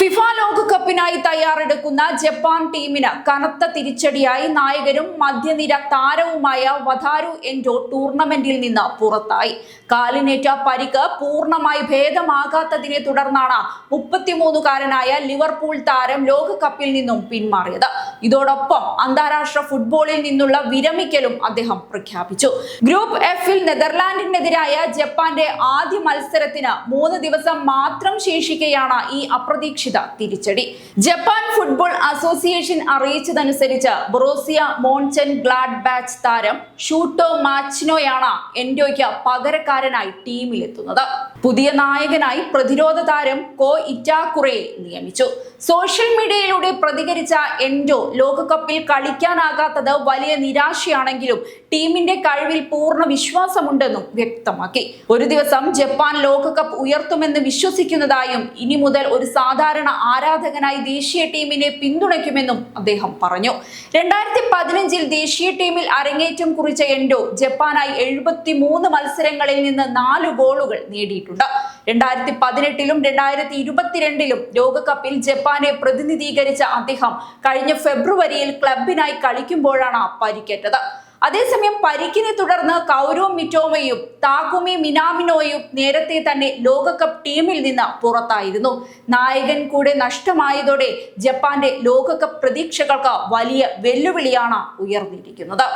FIFA ലോകകപ്പിനായി തയ്യാറെടുക്കുന്ന Japan ടീമിന് കനത്ത തിരിച്ചടിയായി നായകനും മധ്യനിര താരവുമായ വതാരു എൻഡോ ടൂർണമെന്റിൽ നിന്ന് പുറത്തായി. കാലിനേറ്റ പരിക്ക് പൂർണ്ണമായി ഭേദമാകാത്തതിനെ തുടർന്നാണ് 33-കാരനായ ലിവർപൂൾ താരം ലോകകപ്പിൽ നിന്നും പിന്മാറിയത്. ഇതോടൊപ്പം അന്താരാഷ്ട്ര ഫുട്ബോളിൽ നിന്നുള്ള വിരമിക്കലും അദ്ദേഹം പ്രഖ്യാപിച്ചു. ഗ്രൂപ്പ് എഫിൽ നെതർലാൻഡിനെതിരായ ജപ്പാന്റെ ആദ്യ മത്സരത്തിന് 3 ദിവസം മാത്രം ശേഷിക്കെയാണ് ഈ അപ്രതീക്ഷിത തിരിച്ചടി. ജപ്പാൻ ഫുട്ബോൾ അസോസിയേഷൻ അറിയിച്ചതനുസരിച്ച് ബൊറൂസിയ മോൺചെൻ ഗ്ലാഡ്ബാച്ച് താരം ഷൂട്ടോ മാച്ചിനോയാണ് എൻഡോയ്ക്ക് പകരക്കാരനായി ടീമിലെത്തുന്നത്. പുതിയ നായകനായി പ്രതിരോധ താരം കോ ഇറ്റാക്കുറയെ നിയമിച്ചു. സോഷ്യൽ മീഡിയയിലൂടെ പ്രതികരിച്ച എൻഡോ ലോകകപ്പിൽ കളിക്കാനാകാത്തത് വലിയ നിരാശയാണെങ്കിലും ടീമിന്റെ കഴിവിൽ പൂർണ്ണ വിശ്വാസമുണ്ടെന്നും വ്യക്തമാക്കി. ഒരു ദിവസം ജപ്പാൻ ലോകകപ്പ് ഉയർത്തുമെന്ന് വിശ്വസിക്കുന്നതായും ഇനി മുതൽ ഒരു സാധാരണ ആരാധകനായി ദേശീയ ടീമിനെ പിന്തുണയ്ക്കുമെന്നും അദ്ദേഹം പറഞ്ഞു. 2015 ദേശീയ ടീമിൽ അരങ്ങേറ്റം കുറിച്ച എൻഡോ ജപ്പാനായി 73 മത്സരങ്ങളിൽ നിന്ന് 4 ഗോളുകൾ നേടിയിട്ടുണ്ട്. 2018-ലും 2022-ലും ലോകകപ്പിൽ ജപ്പാനെ പ്രതിനിധീകരിച്ച അദ്ദേഹം കഴിഞ്ഞ ഫെബ്രുവരിയിൽ ക്ലബിനായി കളിക്കുമ്പോഴാണ് പരിക്കേറ്റത്. അതേസമയം പരിക്കിനെ തുടർന്ന് കൗരോ മിറ്റോമയും താകുമി മിനാമിനോയും നേരത്തെ തന്നെ ലോകകപ്പ് ടീമിൽ നിന്ന് പുറത്തായിരുന്നു. നായകൻ കൂടെ നഷ്ടമായതോടെ ജപ്പാന്റെ ലോകകപ്പ് പ്രതീക്ഷകൾക്ക് വലിയ വെല്ലുവിളിയാണ് ഉയർന്നിരിക്കുന്നത്.